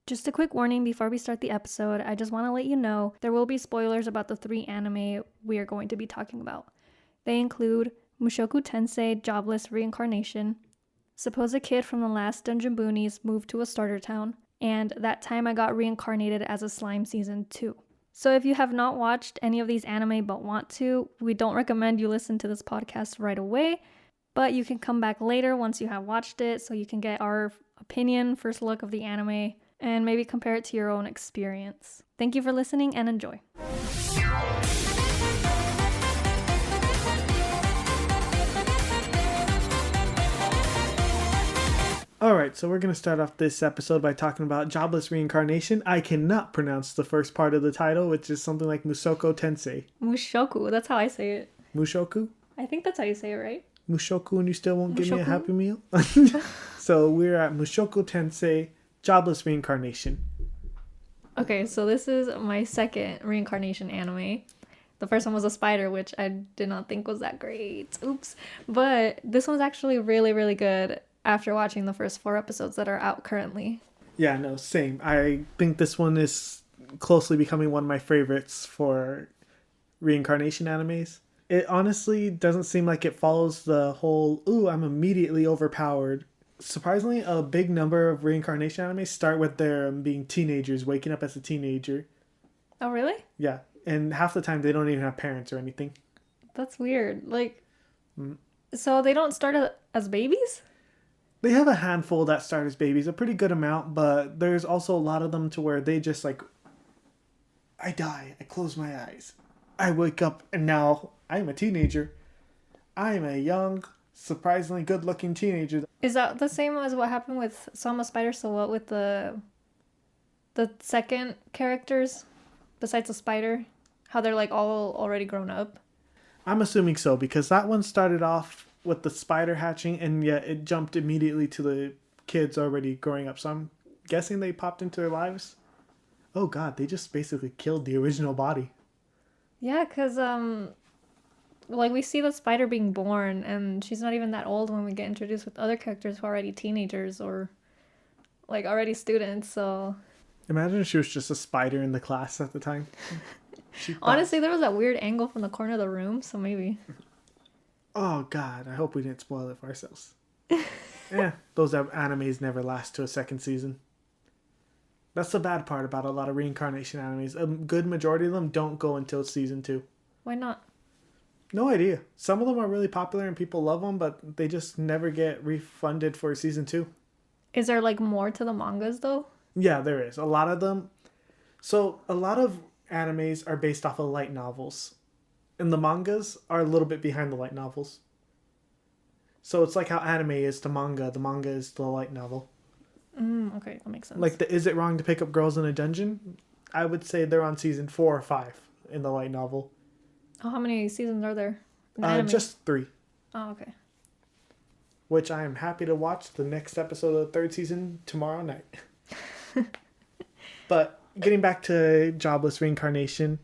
Just a quick warning before we start the episode, I just want to let you know there will be spoilers about the 3 anime we are going to be talking about. They include Mushoku Tensei Jobless Reincarnation, Suppose a Kid from the Last Dungeon Boonies Moved to a Starter Town, and That Time I Got Reincarnated as a Slime Season 2. So if you have not watched any of these anime but want to, we don't recommend you listen to this podcast right away, but you can come back later once you have watched it so you can get our opinion, first look of the anime, and maybe compare it to your own experience. Thank you for listening and enjoy. Alright, so we're going to start off this episode by talking about Jobless Reincarnation. I cannot pronounce the first part of the title, which is something like Mushoku Tensei. Mushoku, that's how I say it. Mushoku? I think that's how you say it, right? Mushoku, and you still won't give me a Happy Meal? So we're at Mushoku Tensei Jobless Reincarnation. Okay, so this is my second reincarnation anime. The first one was a spider, which I did not think was that great. Oops. But this one's actually really, really good after watching the first 4 episodes that are out currently. Yeah, no, same. I think this one is closely becoming one of my favorites for reincarnation animes. It honestly doesn't seem like it follows the whole, ooh, I'm immediately overpowered. Surprisingly, a big number of reincarnation animes start with their being teenagers, waking up as a teenager. Oh, really? Yeah, and half the time they don't even have parents or anything. That's weird. So they don't start as babies? They have a handful that start as babies, a pretty good amount, but there's also a lot of them to where they just I die, I close my eyes, I wake up, and now I'm a teenager. I'm a young, surprisingly good-looking teenager. Is that the same as what happened with Sama Spider? So what with the second characters, besides the spider? How they're all already grown up? I'm assuming so, because that one started off with the spider hatching, and yet it jumped immediately to the kids already growing up. So I'm guessing they popped into their lives. Oh god, they just basically killed the original body. Yeah, because we see the spider being born, and she's not even that old when we get introduced with other characters who are already teenagers or already students. So imagine if she was just a spider in the class at the time. Honestly, there was that weird angle from the corner of the room, so maybe. Oh god, I hope we didn't spoil it for ourselves. Yeah, those animes never last to a second season. That's the bad part about a lot of reincarnation animes. A good majority of them don't go until season 2. Why not? No idea. Some of them are really popular and people love them, but they just never get refunded for season 2. Is there more to the mangas though? Yeah, there is. A lot of them. So a lot of animes are based off of light novels. And the mangas are a little bit behind the light novels. So it's like how anime is to manga. The manga is the light novel. Okay, that makes sense. Is it wrong to pick up girls in a dungeon? I would say they're on season 4 or 5 in the light novel. Oh, how many seasons are there? Just 3. Oh, okay. Which I am happy to watch the next episode of the 3rd season tomorrow night. But getting back to Jobless Reincarnation,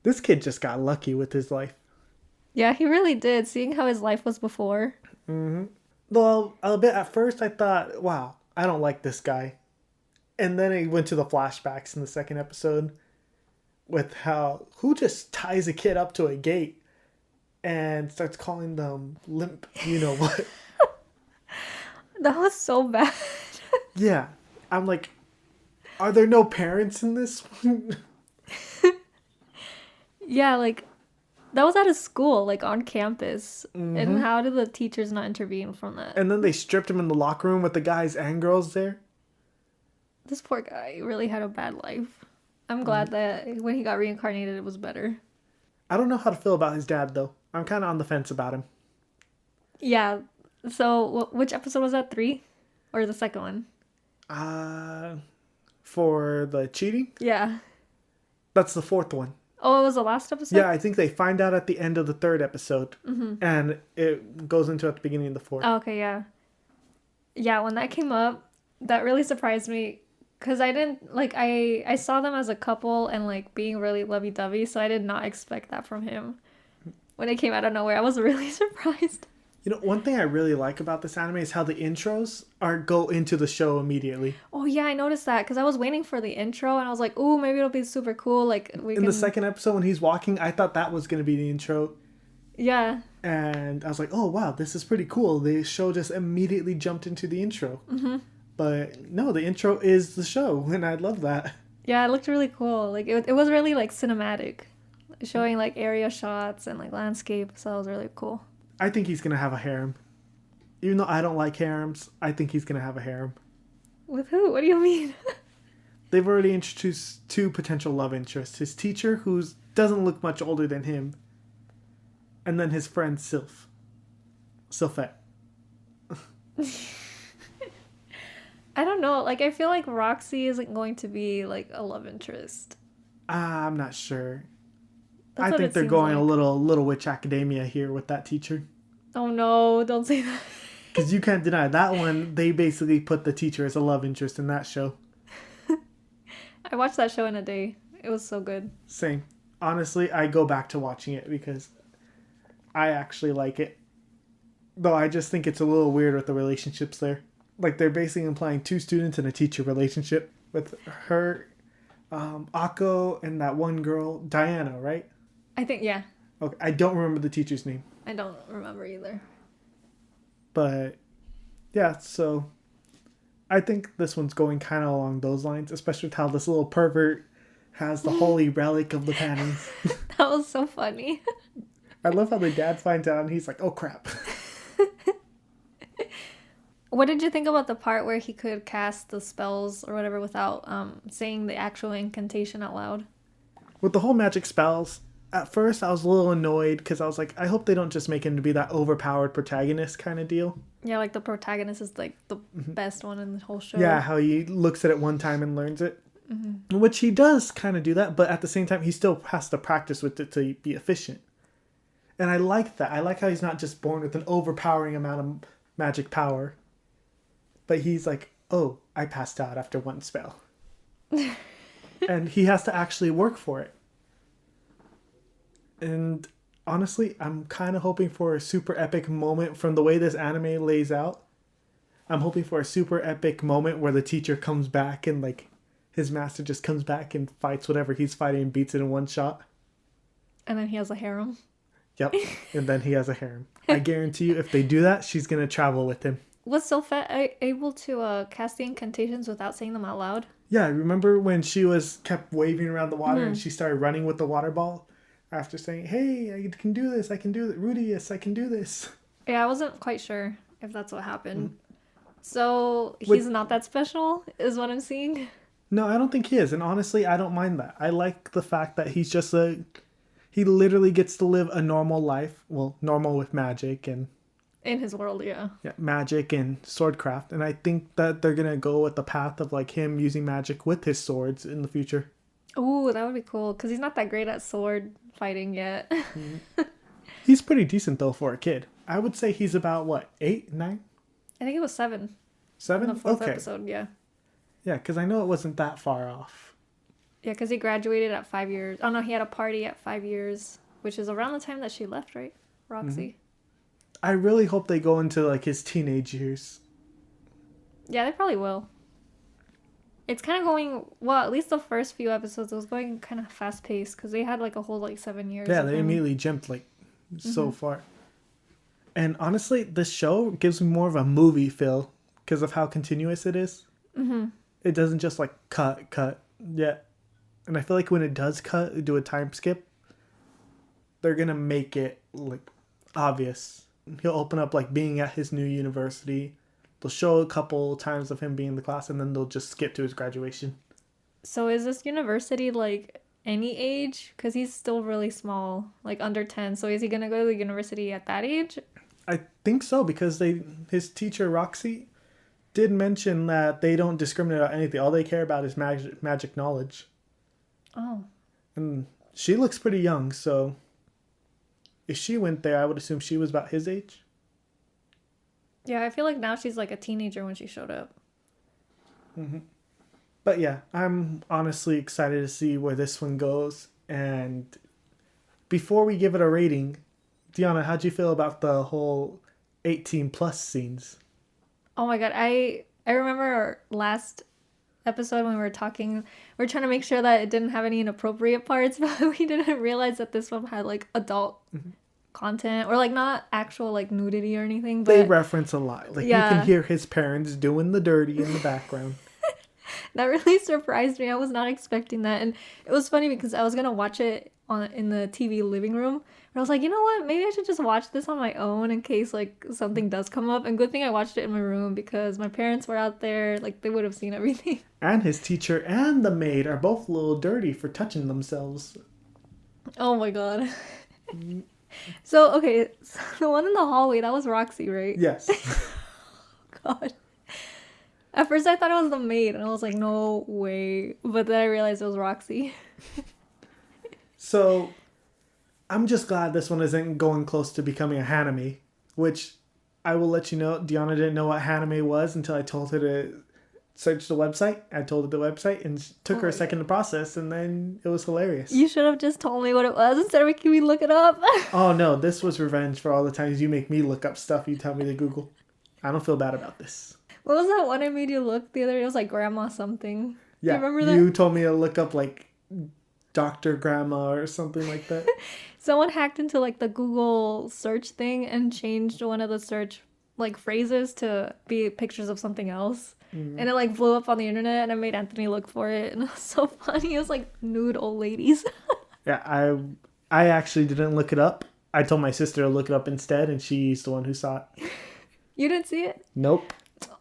this kid just got lucky with his life. Yeah, he really did, seeing how his life was before. Mm-hmm. Well, a bit at first I thought, wow, I don't like this guy. And then I went to the flashbacks in the 2nd episode with who just ties a kid up to a gate and starts calling them limp, you know what. That was so bad. Yeah. I'm like, are there no parents in this one? Yeah, that was at a school, on campus. Mm-hmm. And how did the teachers not intervene from that? And then they stripped him in the locker room with the guys and girls there. This poor guy really had a bad life. I'm glad that when he got reincarnated, it was better. I don't know how to feel about his dad, though. I'm kind of on the fence about him. Yeah. So, which episode was that? 3? Or the second one? For the cheating? Yeah. That's the 4th one. Oh, it was the last episode? Yeah, I think they find out at the end of the 3rd episode. Mm-hmm. And it goes into at the beginning of the 4th. Oh, okay, yeah. Yeah, when that came up, that really surprised me. Because I didn't, I saw them as a couple and, being really lovey-dovey, so I did not expect that from him. When it came out of nowhere, I was really surprised. You know, one thing I really like about this anime is how the intros are go into the show immediately. Oh yeah, I noticed that because I was waiting for the intro and I was like, "Ooh, maybe it'll be super cool." Like we In can. the second episode when he's walking, I thought that was going to be the intro. Yeah. And I was like, oh wow, this is pretty cool. The show just immediately jumped into the intro. Mm-hmm. But no, the intro is the show, and I love that. Yeah, it looked really cool. Like it was really like cinematic, showing like area shots and like landscape. So that was really cool. I think he's going to have a harem. Even though I don't like harems, I think he's going to have a harem. With who? What do you mean? They've already introduced two potential love interests. His teacher, who doesn't look much older than him, and then his friend Sylph. Sylphette. I don't know. Like I feel like Roxy isn't going to be like a love interest. I'm not sure. That's I what think it they're seems going like. a little Witch Academia here with that teacher. Oh no! Don't say that. Because you can't deny that one. They basically put the teacher as a love interest in that show. I watched that show in a day. It was so good. Same. Honestly, I go back to watching it because I actually like it. Though I just think it's a little weird with the relationships there. Like they're basically implying two students and a teacher relationship with her, Akko, and that one girl, Diana, right? I think yeah. Okay, I don't remember the teacher's name. I don't remember either. But yeah, so I think this one's going kind of along those lines, especially with how this little pervert has the holy relic of the panties. That was so funny. I love how the dad finds out and he's like, oh crap. What did you think about the part where he could cast the spells or whatever without saying the actual incantation out loud? With the whole magic spells, at first I was a little annoyed because I was like, I hope they don't just make him to be that overpowered protagonist kind of deal. Yeah, like the protagonist is like the best one in the whole show. Yeah, how he looks at it one time and learns it. Mm-hmm. Which he does kind of do that, but at the same time, he still has to practice with it to be efficient. And I like that. I like how he's not just born with an overpowering amount of magic power. But he's like, oh, I passed out after one spell. And he has to actually work for it. And honestly, I'm kind of hoping for a super epic moment from the way this anime lays out. I'm hoping for a super epic moment where the teacher comes back and like his master just comes back and fights whatever he's fighting and beats it in one shot. And then he has a harem. Yep. And then he has a harem. I guarantee you if they do that, she's going to travel with him. Was Sylphette able to cast the incantations without saying them out loud? Yeah, remember when she kept waving around the water and she started running with the water ball after saying, hey, I can do this, I can do it. Rudius, I can do this. Yeah, I wasn't quite sure if that's what happened. So he's not that special, is what I'm seeing. No, I don't think he is. And honestly, I don't mind that. I like the fact that he's just he literally gets to live a normal life. Well, normal with magic and... In his world, yeah. Yeah, magic and swordcraft. And I think that they're going to go with the path of like him using magic with his swords in the future. Ooh, that would be cool. Because he's not that great at sword fighting yet. He's pretty decent though for a kid. I would say he's about what, 8, 9? I think it was 7. 7? In the 4th okay. episode, yeah. Yeah, because I know it wasn't that far off. Yeah, because he graduated at 5 years. Oh no, he had a party at 5 years, which is around the time that she left, right? Roxy. Mm-hmm. I really hope they go into like his teenage years. Yeah, they probably will. It's kind of going, well, at least the first few episodes, it was going kind of fast paced because they had like a whole like 7 years. Yeah, of they him. immediately jumped like so far. And honestly, this show gives me more of a movie feel because of how continuous it is. Mm-hmm. It doesn't just like cut. Yeah. And I feel like when it does cut, do a time skip, they're going to make it like obvious. He'll open up like being at his new university. They'll show a couple times of him being in the class and then they'll just skip to his graduation. So is this university like any age? Because he's still really small, like under 10. So is he going to go to the university at that age? I think so because his teacher Roxy did mention that they don't discriminate about anything. All they care about is magic knowledge. Oh. And she looks pretty young, so if she went there, I would assume she was about his age. Yeah, I feel like now she's like a teenager when she showed up. Mm-hmm. But yeah, I'm honestly excited to see where this one goes. And before we give it a rating, Deanna, how'd you feel about the whole 18 plus scenes. Oh my god, I remember our last episode when we were talking, we were trying to make sure that it didn't have any inappropriate parts, but we didn't realize that this one had like adult content, or like not actual like nudity or anything, but They reference a lot. Like, yeah. you can hear his parents doing the dirty in the background. That really surprised me. I was not expecting that. And it was funny because I was going to watch it in the TV living room. And I was like, you know what? Maybe I should just watch this on my own in case like something does come up. And good thing I watched it in my room because my parents were out there. Like, they would have seen everything. And his teacher and the maid are both a little dirty for touching themselves. Oh my god. So, okay. So the one in the hallway, that was Roxy, right? Yes. God. At first I thought it was the maid, and I was like, no way. But then I realized it was Roxy. So, I'm just glad this one isn't going close to becoming a haname, which I will let you know. Deanna didn't know what haname was until I told her to search the website. I told her the website, and it took her a second to process, and then it was hilarious. You should have just told me what it was instead of making me look it up. Oh no, this was revenge for all the times you make me look up stuff you tell me to Google. I don't feel bad about this. What was that one I made you look the other day? It was like Grandma something. Yeah, do you remember that? You told me to look up like Dr. Grandma or something like that. Someone hacked into like the Google search thing and changed one of the search like phrases to be pictures of something else. And it like blew up on the internet, and I made Anthony look for it, and it was so funny. It was like nude old ladies. Yeah, I actually didn't look it up. I told my sister to look it up instead, and she's the one who saw it. You didn't see it? Nope.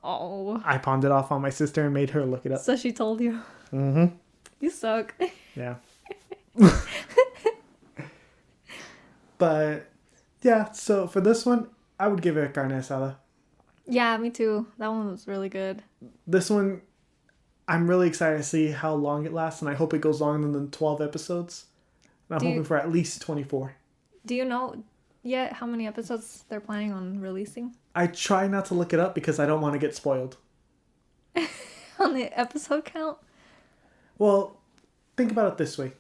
Oh. I pawned it off on my sister and made her look it up. So she told you. Mm-hmm. You suck. Yeah. But, yeah, so for this one, I would give it a carne asada. Yeah, me too. That one was really good. This one, I'm really excited to see how long it lasts, and I hope it goes longer than 12 episodes. And I'm hoping for at least 24. Do you know yet how many episodes they're planning on releasing? I try not to look it up because I don't want to get spoiled. On the episode count? Well, think about it this way.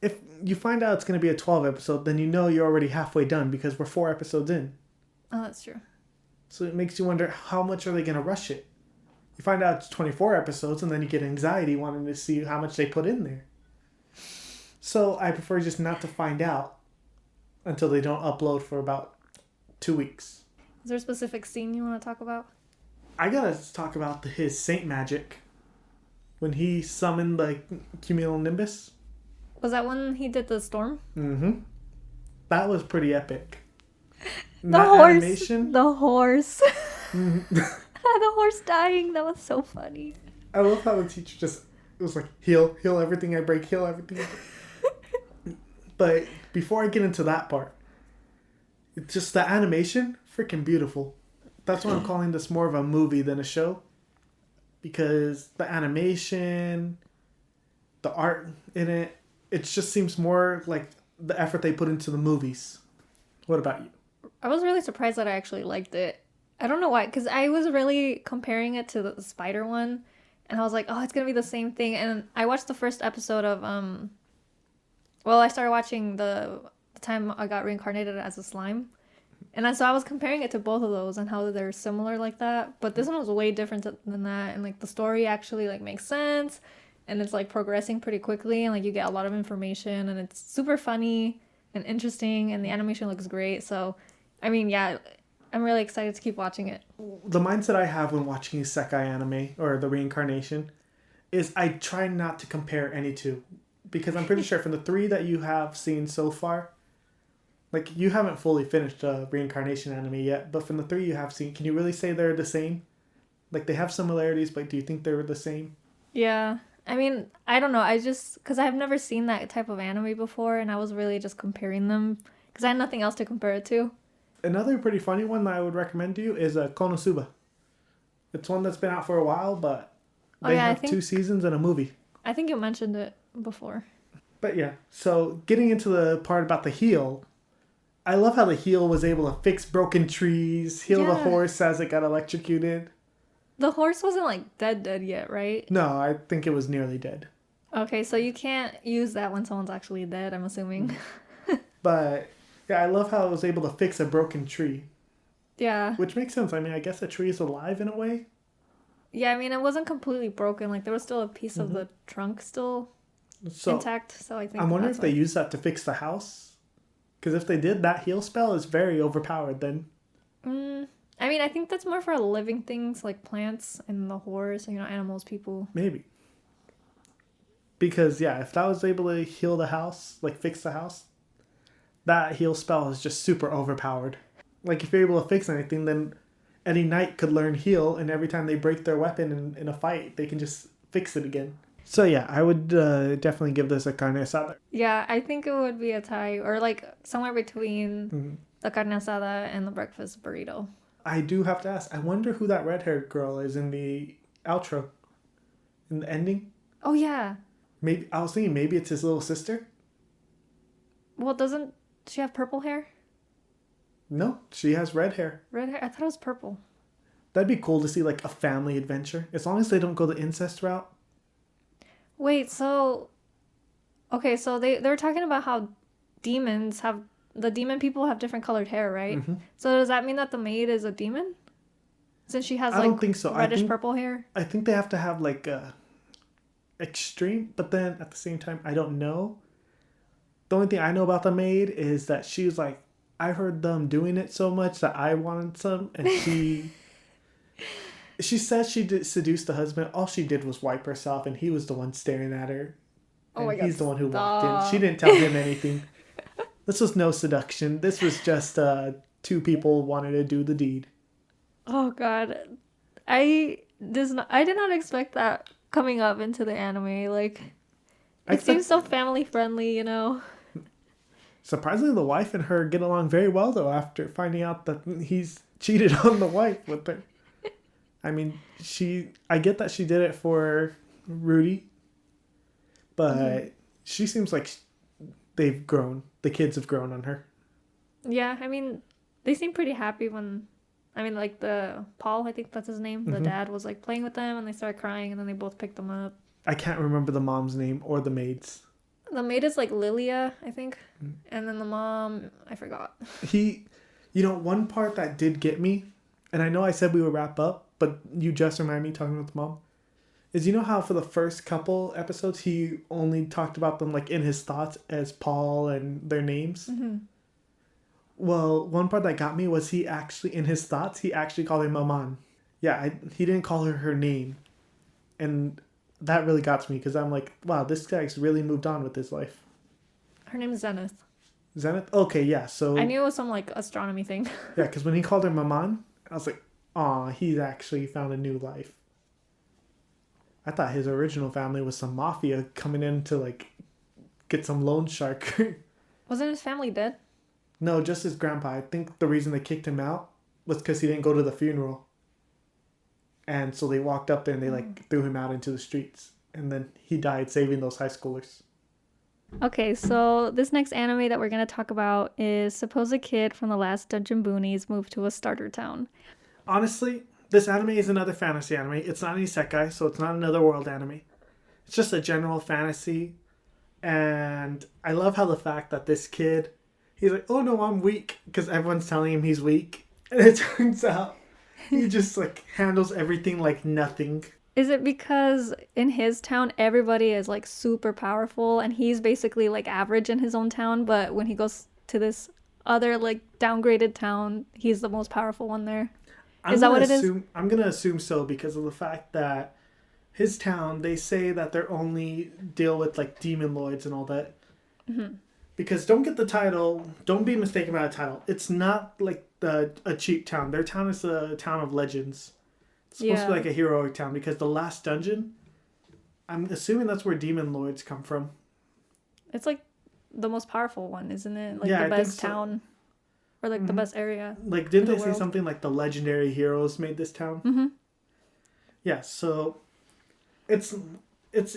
If you find out it's going to be a 12 episode, then you know you're already halfway done because we're 4 episodes in. Oh, that's true. So it makes you wonder, how much are they going to rush it? You find out it's 24 episodes, and then you get anxiety wanting to see how much they put in there. So I prefer just not to find out until they don't upload for about 2 weeks. Is there a specific scene you want to talk about? I gotta talk about his saint magic. When he summoned the cumulonimbus. Was that when he did the storm? Mm-hmm. That was pretty epic. The horse. Mm-hmm. The horse dying. That was so funny. I love how the teacher just, it was like, heal everything I break, heal everything I break. But before I get into that part, it's just the animation, freaking beautiful. That's why I'm calling this more of a movie than a show. Because the animation, the art in it, it just seems more like the effort they put into the movies. What about you? I was really surprised that I actually liked it. I don't know why, because I was really comparing it to the spider one, and I was like, oh, it's gonna be the same thing. And I watched the first episode of I started watching the time I got reincarnated as a slime, and so I was comparing it to both of those and how they're similar like that. But this one was way different than that, and like the story actually like makes sense, and it's like progressing pretty quickly, and like you get a lot of information, and it's super funny and interesting, and the animation looks great. So, I mean, yeah, I'm really excited to keep watching it. The mindset I have when watching isekai anime or the reincarnation is I try not to compare any two, because I'm pretty sure from the 3 that you have seen so far, like you haven't fully finished the reincarnation anime yet, but from the 3 you have seen, can you really say they're the same? Like they have similarities, but do you think they're the same? Yeah. I mean, I don't know. I just, because I've never seen that type of anime before, and I was really just comparing them because I had nothing else to compare it to. Another pretty funny one that I would recommend to you is Konosuba. It's one that's been out for a while, but they have 2 seasons and a movie. I think you mentioned it before. But yeah, so getting into the part about the heel, I love how the heel was able to fix broken trees, heal the horse as it got electrocuted. The horse wasn't like dead yet, right? No, I think it was nearly dead. Okay, so you can't use that when someone's actually dead, I'm assuming. But yeah, I love how it was able to fix a broken tree. Yeah. Which makes sense. I mean, I guess a tree is alive in a way. Yeah, I mean, it wasn't completely broken. Like, there was still a piece of the trunk still So intact. So I think I'm wondering that's if they why. use that to fix the house. Because if they did, that heal spell is very overpowered then. I mean, I think that's more for living things like plants and the horse, you know, animals, people. Maybe. Because, yeah, if that was able to heal the house, like fix the house, that heal spell is just super overpowered. Like, if you're able to fix anything, then any knight could learn heal, and every time they break their weapon in a fight, they can just fix it again. So, yeah, I would definitely give this a carne asada. Yeah, I think it would be a tie, or like somewhere between the carne asada and the breakfast burrito. I do have to ask, I wonder who that red-haired girl is in the outro, in the ending. Oh, yeah. Maybe I was thinking maybe it's his little sister. Well, doesn't she have purple hair? No, she has red hair. Red hair? I thought it was purple. That'd be cool to see, like, a family adventure. As long as they don't go the incest route. Wait, so... Okay, so they were talking about how demons have... The demon people have different colored hair, right? So does that mean that the maid is a demon? Since she has, I don't think so. reddish purple hair? I think they have to have, like, a extreme, but then at the same time, I don't know. The only thing I know about the maid is that she was like, I heard them doing it so much that I wanted some, and she says she did seduce the husband. All she did was wipe herself, and he was the one staring at her. Oh my God, he's the one who walked in. She didn't tell him anything. This was no seduction. This was just two people wanted to do the deed. Oh God, I did not expect that coming up into the anime. Like, it seems so family friendly, you know. Surprisingly, the wife and her get along very well, though, after finding out that he's cheated on the wife with her. I mean, I get that she did it for Rudy, but she seems like they've grown. The kids have grown on her. Yeah, I mean, they seem pretty happy when, like the Paul, I think that's his name. The dad was like playing with them and they started crying and then they both picked them up. I can't remember the mom's name or the maid's. The maid is like Lilia, I think. And then the mom, I forgot. One part that did get me, and I know I said we would wrap up, but you just reminded me talking about the mom, is you know how for the first couple episodes he only talked about them like in his thoughts as Paul and their names? Well, one part that got me was he actually, in his thoughts, he actually called her Maman. Yeah, he didn't call her name. And that really got to me because I'm like, wow, this guy's really moved on with his life. Her name is Zenith. Zenith? Okay, yeah, so... I knew it was some like astronomy thing. Yeah, because when he called her Maman, I was like, aw, he's actually found a new life. I thought his original family was some mafia coming in to like get some loan shark. Wasn't his family dead? No, just his grandpa. I think the reason they kicked him out was because he didn't go to the funeral. And so they walked up there and they like threw him out into the streets. And then he died saving those high schoolers. Okay, so this next anime that we're going to talk about is suppose a kid from the last Dungeon Boonies moved to a starter town. Honestly, this anime is another fantasy anime. It's not an isekai, so it's not another world anime. It's just a general fantasy. And I love how the fact that this kid, he's like, oh no, I'm weak. Because everyone's telling him he's weak. And it turns out he just like handles everything like nothing. Is it because in his town, everybody is like super powerful and he's basically like average in his own town, but when he goes to this other like downgraded town, he's the most powerful one there? Is that what it is? I'm going to assume so because of the fact that his town, they say that they're only deal with like demon lords and all that. Because don't get the title, don't be mistaken by the title. It's not like a cheap town. Their town is a town of legends. It's supposed to be like a heroic town because the last dungeon, I'm assuming that's where demon lords come from. It's like the most powerful one, isn't it? Like Yeah, the best town. Or like the best area. Like, didn't they say something like the legendary heroes made this town? Yeah, so it's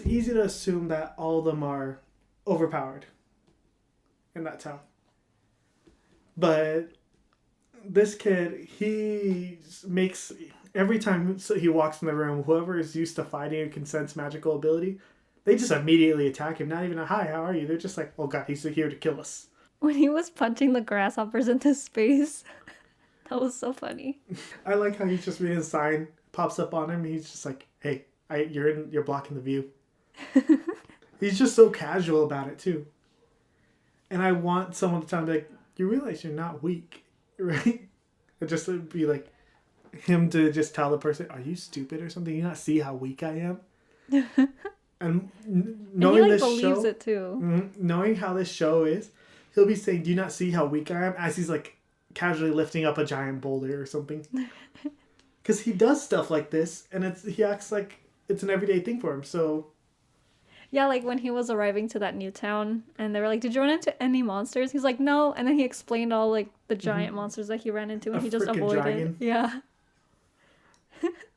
easy to assume that all of them are overpowered in that town. But this kid, he makes... Every time he walks in the room, whoever is used to fighting and can sense magical ability, they just immediately attack him. Not even a, hi, how are you? They're just like, oh god, he's here to kill us. When he was punching the grasshoppers into space. That was so funny. I like how he's just reading a sign, pops up on him, and he's just like, "Hey, you're blocking the view." He's just so casual about it too. And I want someone to tell me like, "You realize you're not weak, right?" It just would be like him to just tell the person, "Are you stupid or something? You not see how weak I am?" And knowing and he, this believes show, it too. knowing how this show is, he'll be saying, "Do you not see how weak I am?" As he's like casually lifting up a giant boulder or something. Because he does stuff like this, and he acts like it's an everyday thing for him. So Yeah, like when he was arriving to that new town, and they were like, "Did you run into any monsters?" He's like, "No," and then he explained all like the giant monsters that he ran into, and he just avoided. Dragon. Yeah.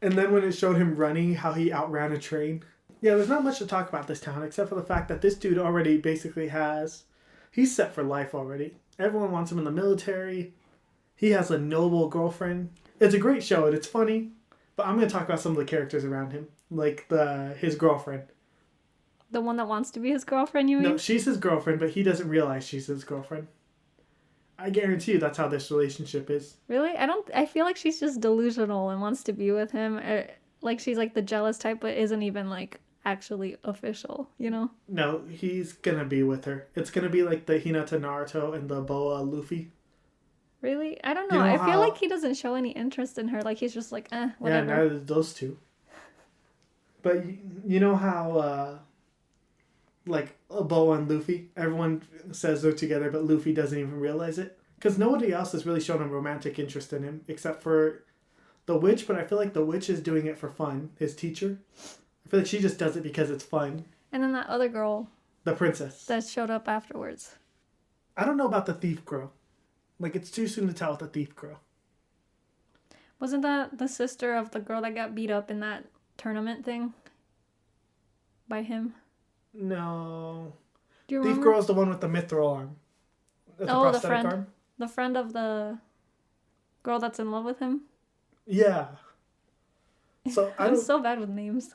And then when it showed him running, how he outran a train. Yeah, there's not much to talk about this town except for the fact that this dude already basically he's set for life already. Everyone wants him in the military. He has a noble girlfriend. It's a great show and it's funny, but I'm going to talk about some of the characters around him, like his girlfriend. The one that wants to be his girlfriend, you mean? No, she's his girlfriend, but he doesn't realize she's his girlfriend. I guarantee you that's how this relationship is. Really? I feel like she's just delusional and wants to be with him. Like she's like the jealous type, but isn't even like actually official, you know? No, he's gonna be with her. It's gonna be like the Hinata Naruto and the Boa Luffy. Really? I don't know. You know I how... feel like he doesn't show any interest in her. Like he's just like, whatever. Yeah, neither those two. But you know how, like, Boa and Luffy, everyone says they're together, but Luffy doesn't even realize it? Because nobody else has really shown a romantic interest in him, except for the witch, but I feel like the witch is doing it for fun, his teacher. I feel like she just does it because it's fun. And then that other girl. The princess. That showed up afterwards. I don't know about the thief girl. Like, it's too soon to tell with the thief girl. Wasn't that the sister of the girl that got beat up in that tournament thing? By him? No. Do you remember? Thief girl's the one with the mithril arm. That's oh, the friend. Arm. The friend of the girl that's in love with him? Yeah. So I'm so bad with names.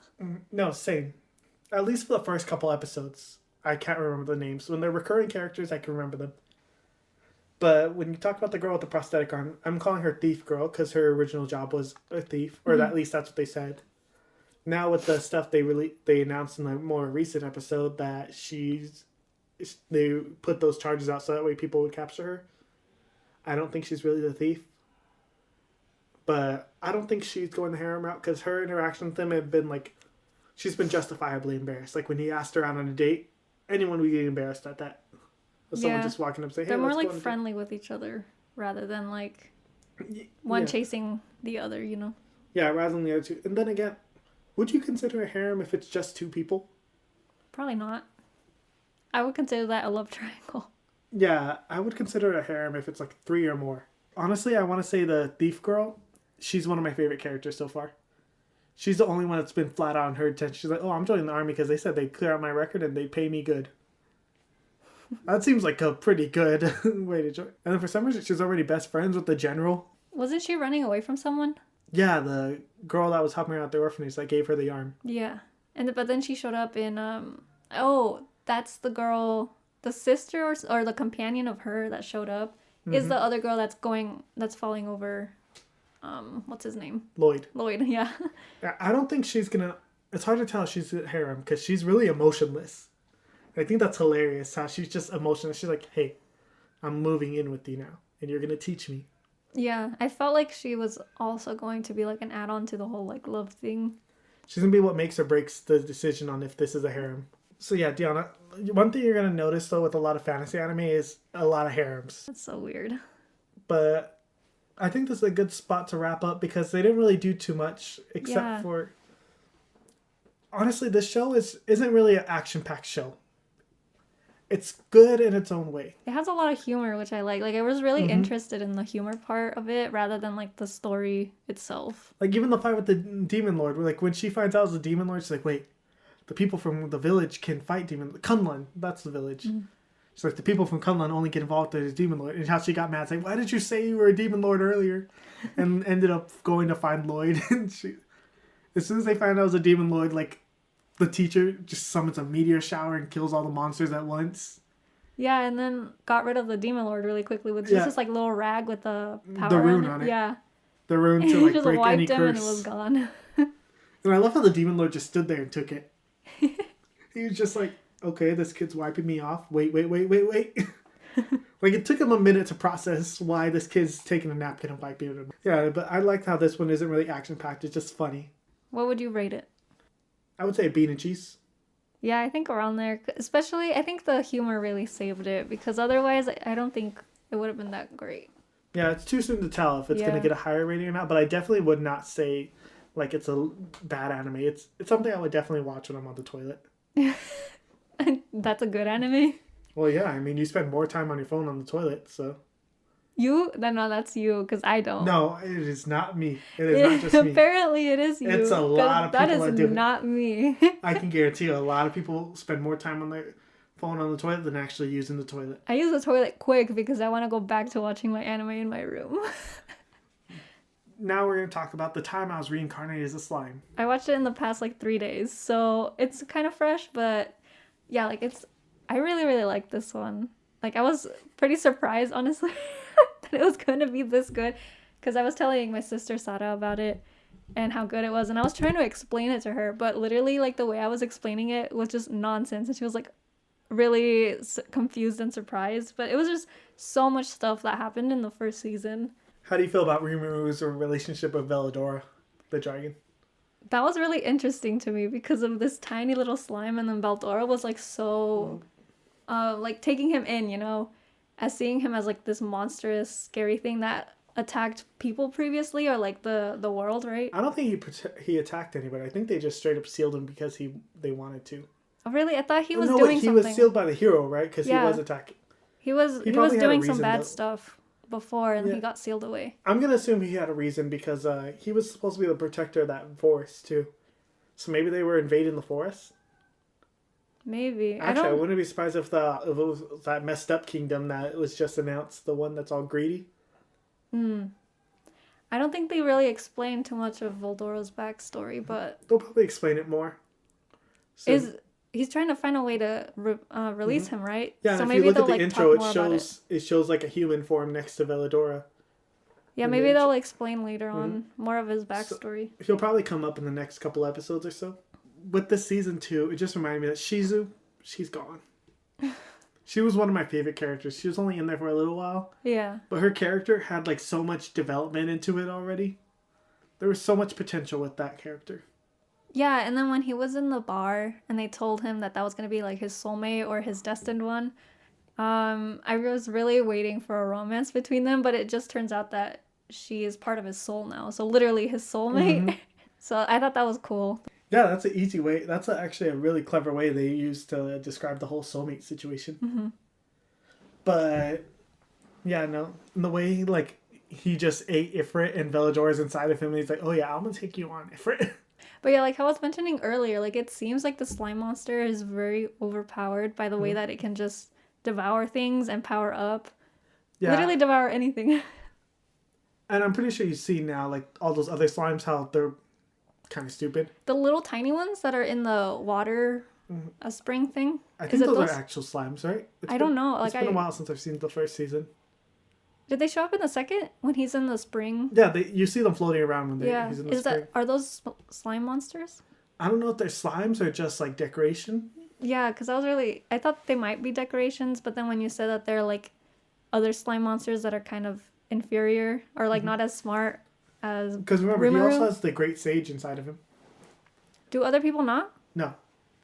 No, same. At least for the first couple episodes, I can't remember the names. When they're recurring characters, I can remember them. But when you talk about the girl with the prosthetic arm, I'm calling her Thief Girl because her original job was a thief, or at least that's what they said. Now with the stuff they announced in the more recent episode that they put those charges out so that way people would capture her. I don't think she's really the thief. But I don't think she's going the harem route because her interaction with him have been like, she's been justifiably embarrassed. Like when he asked her out on a date, anyone would get embarrassed at that. Someone just walking up and saying, "Hey, they're more like friendly with each other rather than like one chasing the other, you know? Yeah, rather than the other two. And then again, would you consider a harem if it's just two people? Probably not. I would consider that a love triangle. Yeah, I would consider it a harem if it's like 3 or more. Honestly, I want to say the thief girl, she's one of my favorite characters so far. She's the only one that's been flat out on her attention. She's like, "Oh, I'm joining the army because they said they'd clear out my record and they'd pay me good." That seems like a pretty good way to join. And then for some reason, she's already best friends with the general. Wasn't she running away from someone? Yeah, the girl that was helping her out the orphanage that gave her the arm. Yeah. But then she showed up in, that's the girl, the sister or the companion of her that showed up is the other girl that's falling over, what's his name? Lloyd, yeah. I don't think she's gonna, it's hard to tell if she's a harem because she's really emotionless. I think that's hilarious how she's just emotionless. She's like, "Hey, I'm moving in with you now, and you're gonna teach me." Yeah, I felt like she was also going to be like an add-on to the whole like love thing. She's gonna be what makes or breaks the decision on if this is a harem. So yeah, Deanna, one thing you're gonna notice though with a lot of fantasy anime is a lot of harems. That's so weird. But I think this is a good spot to wrap up because they didn't really do too much except for. Honestly, this show isn't really an action-packed show. It's good in its own way. It has a lot of humor, which I like. Like, I was really interested in the humor part of it rather than, like, the story itself. Like, even the fight with the Demon Lord, like, when she finds out it's the Demon Lord, she's like, "Wait, the people from the village can fight Demon... Kunlun, that's the village." She's like, "The people from Kunlun only get involved with the Demon Lord." And how she got mad, saying, "Why did you say you were a Demon Lord earlier?" And ended up going to find Lloyd. And as soon as they find out it was a Demon Lord, like, the teacher just summons a meteor shower and kills all the monsters at once. Yeah, and then got rid of the Demon Lord really quickly with just this like little rag with the power the rune on on it. Yeah. The rune And to he like just break any wiped him curse. and it was gone. And I love how the Demon Lord just stood there and took it. He was just like, okay, this kid's wiping me off. Wait. Like, it took him a minute to process why this kid's taking a napkin and wiping him. Yeah, but I liked how this one isn't really action-packed. It's just funny. What would you rate it? I would say a bean and cheese. Yeah, I think around there. Especially, I think the humor really saved it. Because otherwise, I don't think it would have been that great. Yeah, it's too soon to tell if it's going to get a higher rating or not. But I definitely would not say, like, it's a bad anime. It's something I would definitely watch when I'm on the toilet. That's a good anime? Well, yeah, I mean, you spend more time on your phone on the toilet, so... You? No, that's you, because I don't. No, it is not me. It is not just me. Apparently, it is you. It's a lot of people that do it. That is not me. I can guarantee you a lot of people spend more time on their phone on the toilet than actually using the toilet. I use the toilet quick because I want to go back to watching my anime in my room. Now we're going to talk about the time I was reincarnated as a slime. I watched it in the past, 3 days, so it's kind of fresh, but yeah, I really, really like this one. I was pretty surprised, honestly, that it was going to be this good, because I was telling my sister Sara about it and how good it was, and I was trying to explain it to her, but literally, the way I was explaining it was just nonsense, and she was, really confused and surprised, but it was just so much stuff that happened in the first season. How do you feel about Rimuru's relationship with Velodora, the dragon? That was really interesting to me because of this tiny little slime, and then Veldora was so... taking him in, as seeing him as this monstrous, scary thing that attacked people previously, or the world, right? I don't think he attacked anybody. I think they just straight up sealed him because they wanted to. Oh, really? I thought he was doing something. He was sealed by the hero, right? Because he was attacking. He was doing some bad stuff before, and he got sealed away. I'm gonna assume he had a reason because he was supposed to be the protector of that forest too. So maybe they were invading the forest. Maybe. Actually, I wouldn't be surprised if it was that messed up kingdom that it was just announced, the one that's all greedy. I don't think they really explained too much of Voldora's backstory, but... They'll probably explain it more. So, he's trying to find a way to release him, right? Yeah, so and maybe if you look at the intro, it shows a human form next to Velodora. Yeah, maybe they'll explain later on more of his backstory. So, he'll probably come up in the next couple episodes or so. With this season 2, it just reminded me that Shizu, she's gone. She was one of my favorite characters. She was only in there for a little while. Yeah. But her character had so much development into it already. There was so much potential with that character. Yeah, and then when he was in the bar and they told him that was going to be his soulmate or his destined one, I was really waiting for a romance between them, but it just turns out that she is part of his soul now. So literally his soulmate. So I thought that was cool. Yeah, that's an easy way. That's actually a really clever way they use to describe the whole soulmate situation. But, yeah, no. The way, he just ate Ifrit and Velodora's inside of him, and he's like, oh yeah, I'm going to take you on, Ifrit. But yeah, how I was mentioning earlier, it seems like the slime monster is very overpowered by the way that it can just devour things and power up. Yeah. Literally devour anything. And I'm pretty sure you see now, all those other slimes, how they're kind of stupid. The little tiny ones that are in the water spring thing? I think those are actual slimes, right? I don't know. It's been a while since I've seen the first season. Did they show up in the second when he's in the spring? Yeah, you see them floating around when he's in the spring. Are those slime monsters? I don't know if they're slimes or just decoration. Yeah, because I thought they might be decorations, but then when you said that they're other slime monsters that are kind of inferior or not as smart as because remember, Rimuru? He also has the Great Sage inside of him. Do other people not? No.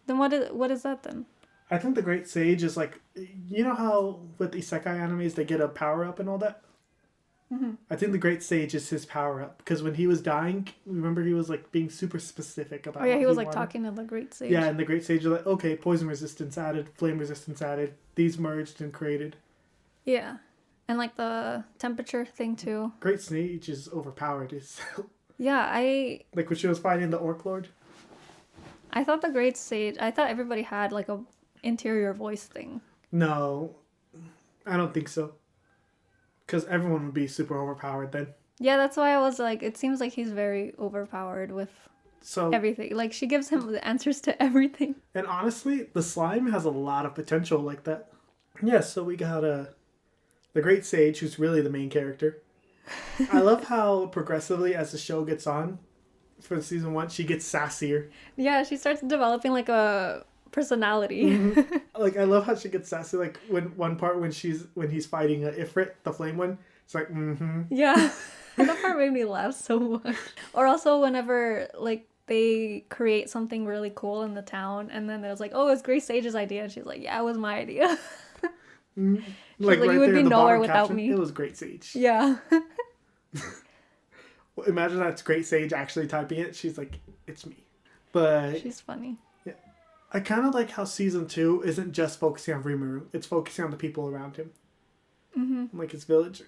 Then what is that then? I think the Great Sage is you know how with isekai animes they get a power up and all that? I think the Great Sage is his power up because when he was dying, remember he was being super specific about. Oh yeah, he was talking to the Great Sage. Yeah, and the Great Sage was okay, poison resistance added, flame resistance added. These merged and created. Yeah, and the temperature thing too. Great Sage is overpowered. Yeah, when she was fighting the Orc Lord. I thought the Great Sage. I thought everybody had a interior voice thing. No, I don't think so. Because everyone would be super overpowered then. Yeah, that's why I was it seems like he's very overpowered with everything. She gives him the answers to everything. And honestly, the slime has a lot of potential like that. Yeah, so we got the Great Sage, who's really the main character. I love how progressively, as the show gets on, for season 1, she gets sassier. Yeah, she starts developing like a personality. Mm-hmm. Like, I love how she gets sassy. Like, when he's fighting Ifrit, the flame one, it's like, mm-hmm. Yeah. That part made me laugh so much. Or also whenever like they create something really cool in the town and then it was like, oh, it's Grace Sage's idea, and she's like, yeah, it was my idea. Mm-hmm. Like, Right you would there be in the nowhere bottom without caption, me. it was Great Sage. Yeah. Imagine that's Great Sage actually typing it. She's like, it's me. But She's funny. yeah, I kind of like how season 2 isn't just focusing on Rimuru. It's focusing on the people around him. Mm-hmm. Like his village.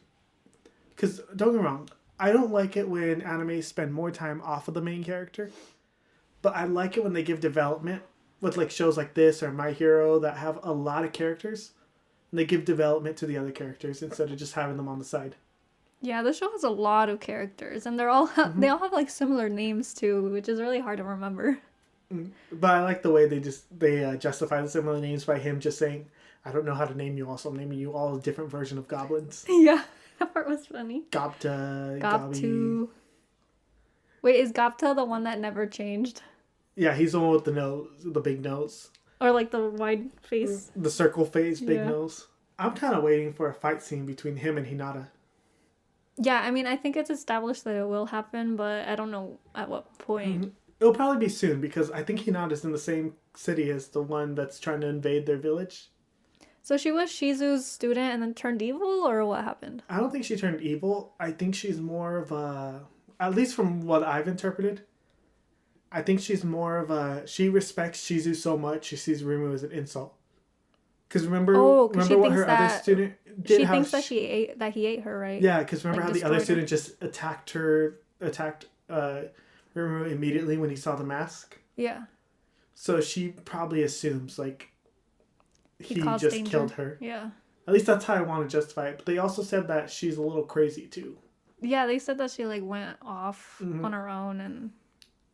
Because, don't get me wrong, I don't like it when animes spend more time off of the main character. But I like it when they give development with like shows like this or My Hero that have a lot of characters. And they give development to the other characters instead of just having them on the side. Yeah, the show has a lot of characters, and they all have like similar names too, which is really hard to remember. But I like the way they justify the similar names by him just saying, I don't know how to name you all, so I'm naming you all a different version of goblins. Yeah, that part was funny. Gopta, Goptu. Wait, is Gopta the one that never changed? Yeah, he's the one with the nose, the big nose. Or like the wide face? The circle face, big Yeah. nose. I'm kind of waiting for a fight scene between him and Hinata. Yeah, I mean, I think it's established that it will happen, but I don't know at what point. Mm-hmm. It'll probably be soon because I think Hinata's in the same city as the one that's trying to invade their village. So she was Shizu's student and then turned evil, or what happened? I don't think she turned evil. I think she's more of a... At least from what I've interpreted, I think she's more of a... She respects Shizu so much, she sees Rimu as an insult. Because remember what her other student did? She thinks that he ate her, right? Yeah, because remember Like, how the other destroyed her. student just attacked Rimu immediately when he saw the mask? Yeah. So she probably assumes, like, he caused just danger. killed her. Yeah. At least that's how I want to justify it. But they also said that she's a little crazy, too. Yeah, they said that she like went off on her own and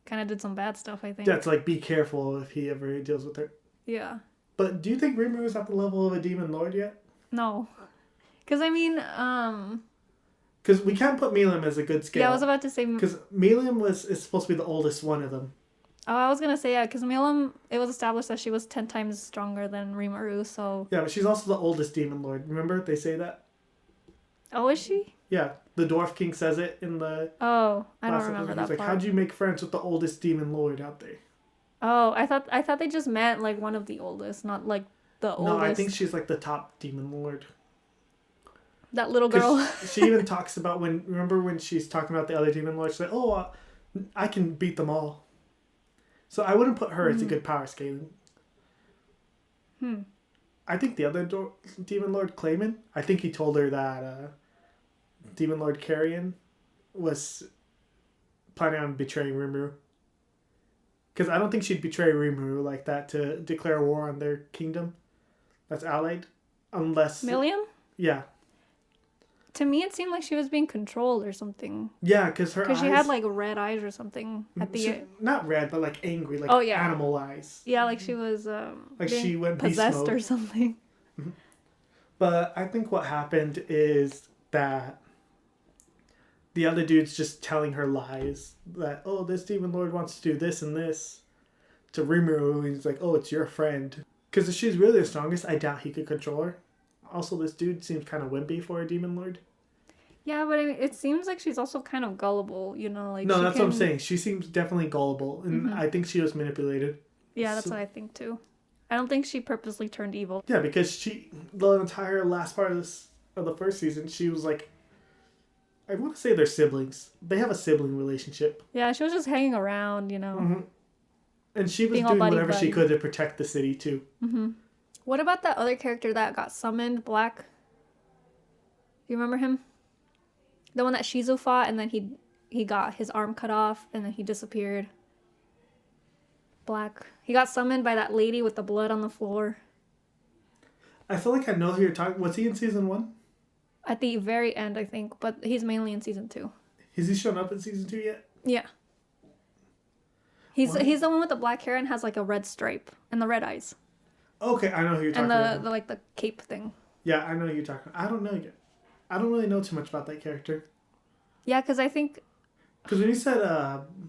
kind of did some bad stuff, I think. Yeah, to, like, be careful if he ever deals with her. Yeah. But do you think Rimu is at the level of a demon lord yet? No. Because, I mean, Because we can't put Milim as a good scale. yeah, I was about to say... Because Milim is supposed to be the oldest one of them. Oh, I was going to say, yeah, because Milim, it was established that she was 10 times stronger than Rimuru, so... Yeah, but she's also the oldest demon lord. Remember they say that? Oh, is she? Yeah, the Dwarf King says it in the... Oh, I don't last remember episode. that He's like, part. how'd you make friends with the oldest demon lord out there? Oh, I thought they just meant, like, one of the oldest, not, like, the oldest. No, I think she's like the top demon lord. That little girl. She even talks about remember when she's talking about the other demon lords, she's like, oh, I can beat them all. So I wouldn't put her as a good power scaling. I think the other demon lord, Clayman, I think he told her that demon lord Carrion was planning on betraying Rimuru. Because I don't think she'd betray Rimuru like that to declare war on their kingdom that's allied. Unless... Milliam? Yeah. To me, it seemed like she was being controlled or something. Yeah, because her eyes... Because she had, like, red eyes or something at the... not red, but, like, angry. Like, animal eyes. Yeah, like she was... like, she went beast possessed mode. or something. But I think what happened is that the other dude's just telling her lies. That, oh, this demon lord wants to do this and this to Rimuru. He's like, oh, it's your friend. Because if she's really the strongest, I doubt he could control her. Also, this dude seems kind of wimpy for a demon lord. Yeah, but I mean, it seems like she's also kind of gullible, you know? Like No, that's what I'm saying. She seems definitely gullible. And I think she was manipulated. Yeah, that's what I think too. I don't think she purposely turned evil. Yeah, because the entire last part of the first season, she was like, I want to say they're siblings. They have a sibling relationship. Yeah, she was just hanging around, you know? And she was Being all doing whatever buddy-buddy. she could to protect the city, too. What about that other character that got summoned, Black? You remember him? The one that Shizu fought, and then he got his arm cut off, and then he disappeared. Black. He got summoned by that lady with the blood on the floor. I feel like I know who you're talking... Was he in season 1? At the very end, I think, but he's mainly in season 2. Has he shown up in season 2 yet? Yeah. He's the one with the black hair and has like a red stripe and the red eyes. Okay, I know who you're talking And about. the like the cape thing. Yeah, I know who you're talking about. I don't know yet. I don't really know too much about that character. Yeah, because I think... Because when you said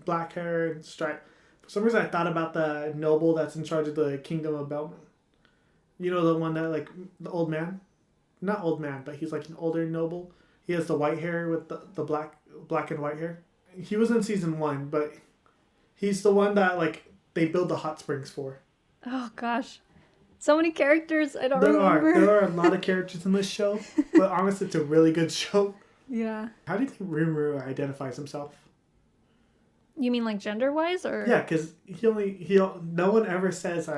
black hair and stripe, for some reason I thought about the noble that's in charge of the kingdom of Belmont. You know, the one that, like, the old man? Not old man, but he's like an older noble. He has the white hair with the black and white hair. He was in season 1, but he's the one that, like, they build the hot springs for. Oh, gosh. So many characters, I don't remember. There are a lot of characters in this show, but honestly, it's a really good show. Yeah. How do you think Rimuru identifies himself? You mean like gender-wise, or? Yeah, because no one ever says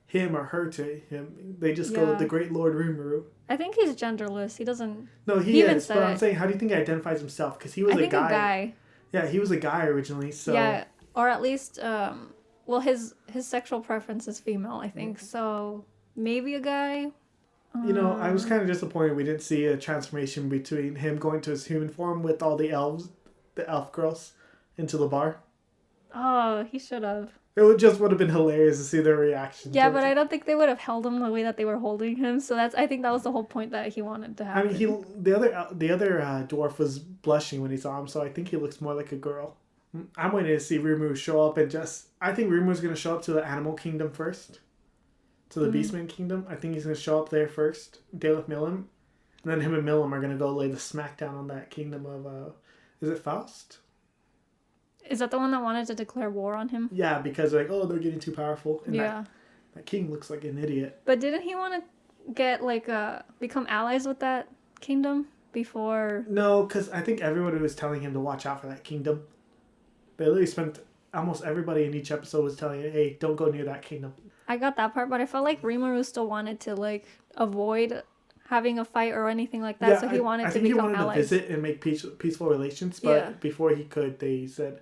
him or her to him. They just go, the Great Lord Rimuru. I think he's genderless. He doesn't... No, he is, but I'm saying, how do you think he identifies himself? Because he was a guy. Yeah, he was a guy originally, so... Yeah, or at least, well, his sexual preference is female, I think, so maybe a guy. You know, I was kind of disappointed we didn't see a transformation between him going to his human form with all the elf girls, into the bar. Oh, he should have. It would have been hilarious to see their reaction. Yeah, but I don't think they would have held him the way that they were holding him. So I think that was the whole point that he wanted to happen. I mean, the other dwarf was blushing when he saw him, so I think he looks more like a girl. I'm waiting to see Rimuru show up I think Rimuru's going to show up to the animal kingdom first. To the Beastman kingdom. I think he's going to show up there first, deal with Milim. And then him and Milim are going to go lay the smackdown on that kingdom of, is it Faust? Is that the one that wanted to declare war on him? Yeah, because they're getting too powerful. And yeah. That king looks like an idiot. But didn't he want to get, become allies with that kingdom before? No, because I think everybody was telling him to watch out for that kingdom. They literally spent... Almost everybody in each episode was telling you, hey, don't go near that kingdom. I got that part, but I felt like Rimuru still wanted to, avoid having a fight or anything like that, so he wanted to become allies. I think he wanted to visit and make peaceful relations, but before he could, they said,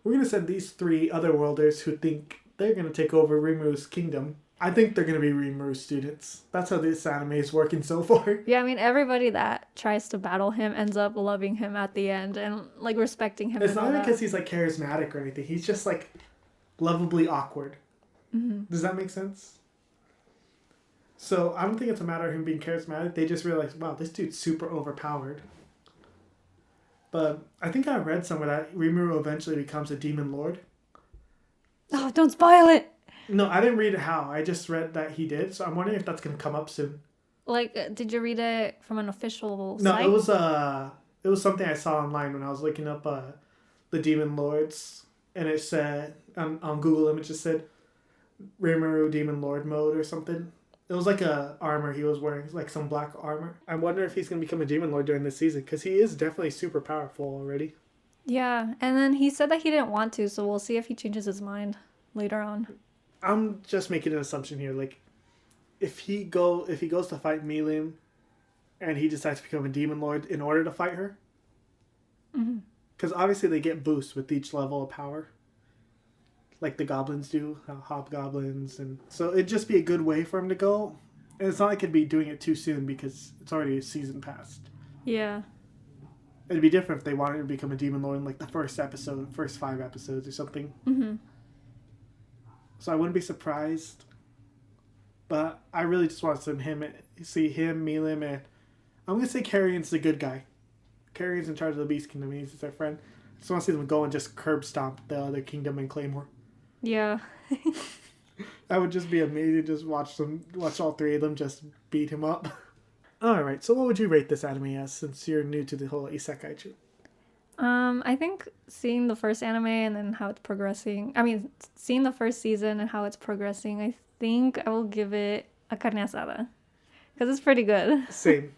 we're going to send these 3 otherworlders who think they're going to take over Rimuru's kingdom. I think they're going to be Rimuru students. That's how this anime is working so far. Yeah, I mean, everybody that tries to battle him ends up loving him at the end and, respecting him. It's not because he's, charismatic or anything. He's just, lovably awkward. Mm-hmm. Does that make sense? So, I don't think it's a matter of him being charismatic. They just realize, wow, this dude's super overpowered. But I think I read somewhere that Rimuru eventually becomes a demon lord. Oh, don't spoil it! No, I didn't read how. I just read that he did. So I'm wondering if that's going to come up soon. Did you read it from an official site? No, it was something I saw online when I was looking up the Demon Lords. And it said, on Google Images said, Rimuru Demon Lord mode or something. It was like a armor he was wearing, like some black armor. I wonder if he's going to become a Demon Lord during this season, because he is definitely super powerful already. Yeah, and then he said that he didn't want to, so we'll see if he changes his mind later on. I'm just making an assumption here. If he goes to fight Milim, and he decides to become a Demon Lord in order to fight her, because obviously they get boosts with each level of power, like the goblins do, hobgoblins, and so it'd just be a good way for him to go. And it's not like he'd be doing it too soon because it's already a season past. Yeah. It'd be different if they wanted to become a Demon Lord in the first 5 episodes or something. Mm-hmm. So I wouldn't be surprised. But I really just want to see him, Milim, and I'm going to say Carrion's the good guy. Carrion's in charge of the Beast Kingdom. He's their friend. I just want to see them go and just curb stomp the other kingdom in Claymore. Yeah. That would just be amazing. Just watch all 3 of them just beat him up. Alright, so what would you rate this anime as, since you're new to the whole isekai too? I think seeing the first anime and then how it's progressing... seeing the first season and how it's progressing, I think I will give it a carne asada. Because it's pretty good. Same.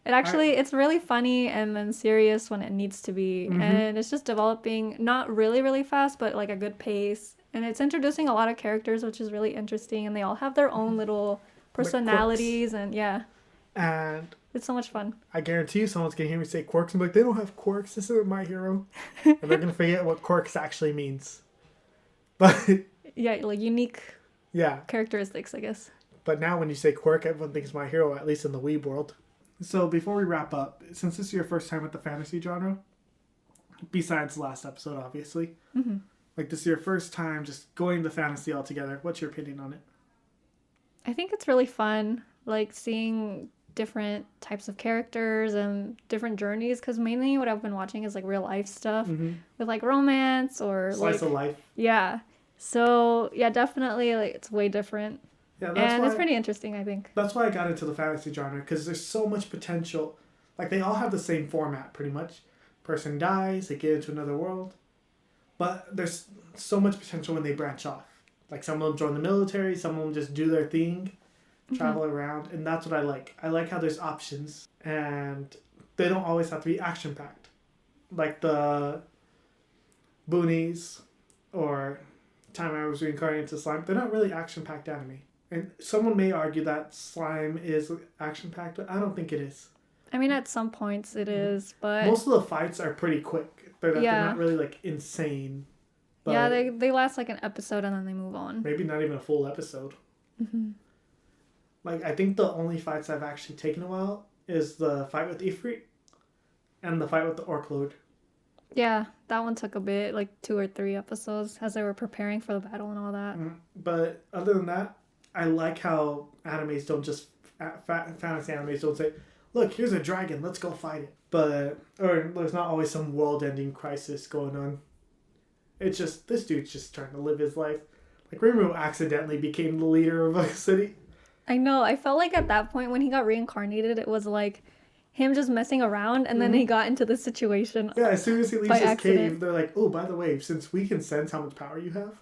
It's really funny and then serious when it needs to be. Mm-hmm. And it's just developing, not really, really fast, but a good pace. And it's introducing a lot of characters, which is really interesting. And they all have their own little personalities. And yeah. And it's so much fun. I guarantee you someone's going to hear me say quirks and be like, they don't have quirks. This isn't My Hero. And they're going to forget what quirks actually means. But yeah, unique characteristics, I guess. But now when you say quirk, everyone thinks My Hero, at least in the weeb world. So before we wrap up, since this is your first time with the fantasy genre, besides the last episode, obviously, this is your first time just going to fantasy altogether. What's your opinion on it? I think it's really fun, like seeing different types of characters and different journeys, because mainly what I've been watching is like real life stuff with like romance or Slice like of life. yeah. So yeah, definitely like it's way different. Yeah, And it's pretty interesting, I think. That's why I got into the fantasy genre, because there's so much potential. Like, they all have the same format, pretty much. Person dies, they get into another world. But there's so much potential when they branch off. Like, some of them join the military, some of them just do their thing, travel around, and that's what I like. I like how there's options, and they don't always have to be action-packed. Like the Boonies, or Time I Was Reincarnated to Slime, they're not really action-packed anime. And someone may argue that Slime is action-packed, but I don't think it is. I mean, at some points it is, but most of the fights are pretty quick. They're not really like insane. But yeah, they last like an episode and then they move on. Maybe not even a full episode. Like, I think the only fights I've actually taken a while is the fight with Ifrit and the fight with the Orc Lord. Yeah, that one took a bit, like 2 or 3 episodes as they were preparing for the battle and all that. But other than that, I like how animes don't just fantasy animes don't say, look, here's a dragon, let's go fight it. Or there's not always some world-ending crisis going on. It's just, this dude's just trying to live his life. Like, Rimuru accidentally became the leader of a city. I know, I felt like at that point when he got reincarnated, it was like him just messing around, and then he got into this situation. Yeah, as soon as he leaves his accident. cave, they're like, oh, by the way, since we can sense how much power you have,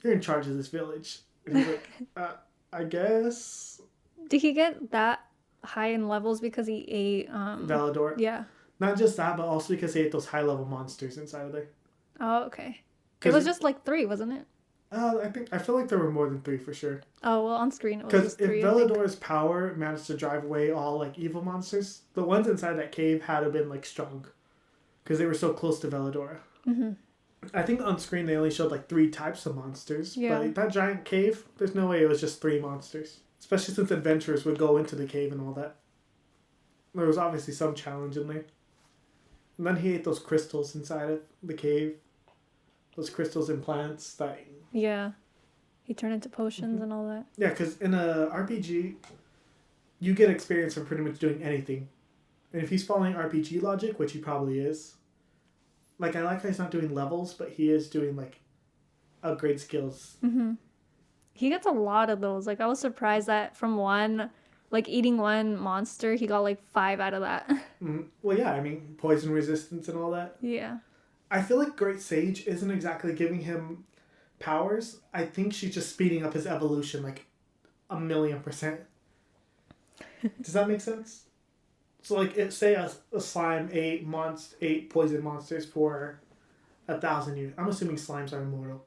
you're in charge of this village. And he's like, I guess. Did he get that high in levels because he ate Valador? Yeah. Not just that, but also because he ate those high-level monsters inside of there. Oh, okay. It was just like 3, wasn't it? I feel like there were more than 3 for sure. Oh, well, on screen it was Because just if 3, Valador's power managed to drive away all like evil monsters, the ones inside that cave had to have been like strong, because they were so close to Valador. I think on screen they only showed like 3 types of monsters. Yeah. But that giant cave, there's no way it was just 3 monsters. Especially since adventurers would go into the cave and all that. There was obviously some challenge in there. And then he ate those crystals inside of the cave. Those crystals and plants that... Yeah. He turned into potions and all that. Yeah, because in a RPG, you get experience from pretty much doing anything. And if he's following RPG logic, which he probably is, like, I like how he's not doing levels, but he is doing, like, upgrade skills. He gets a lot of those. Like, I was surprised that from one, like, eating one monster, he got, like, 5 out of that. Well, yeah, I mean, poison resistance and all that. Yeah. I feel like Great Sage isn't exactly giving him powers. I think she's just speeding up his evolution, like, 1,000,000%. Does that make sense? So, like, say a slime ate poison monsters for 1,000 years. I'm assuming slimes are immortal.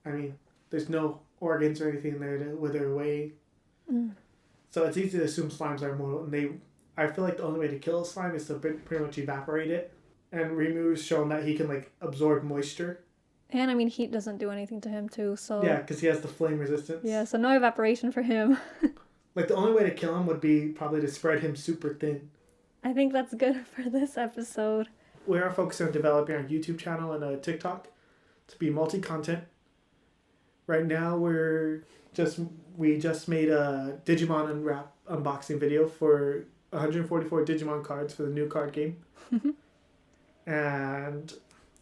I mean, there's no organs or anything there to wither away. So it's easy to assume slimes are immortal. And I feel like the only way to kill a slime is to pretty much evaporate it. And Rimu's shown that he can, like, absorb moisture. And, I mean, heat doesn't do anything to him, too, so... Yeah, because he has the flame resistance. Yeah, so no evaporation for him. Like, the only way to kill him would be probably to spread him super thin. I think that's good for this episode. We are focusing on developing our YouTube channel and a TikTok to be multi-content. Right now, we just made a Digimon Unwrap unboxing video for 144 Digimon cards for the new card game. And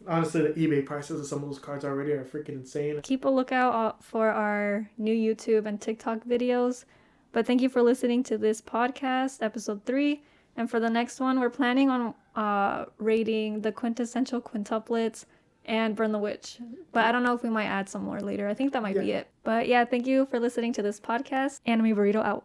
honestly, the eBay prices of some of those cards already are freaking insane. Keep a lookout for our new YouTube and TikTok videos. But thank you for listening to this podcast, episode 3. And for the next one, we're planning on rating the quintessential quintuplets and Burn the Witch. But I don't know if we might add some more later. I think that might be it. But yeah, thank you for listening to this podcast. Anime Burrito out.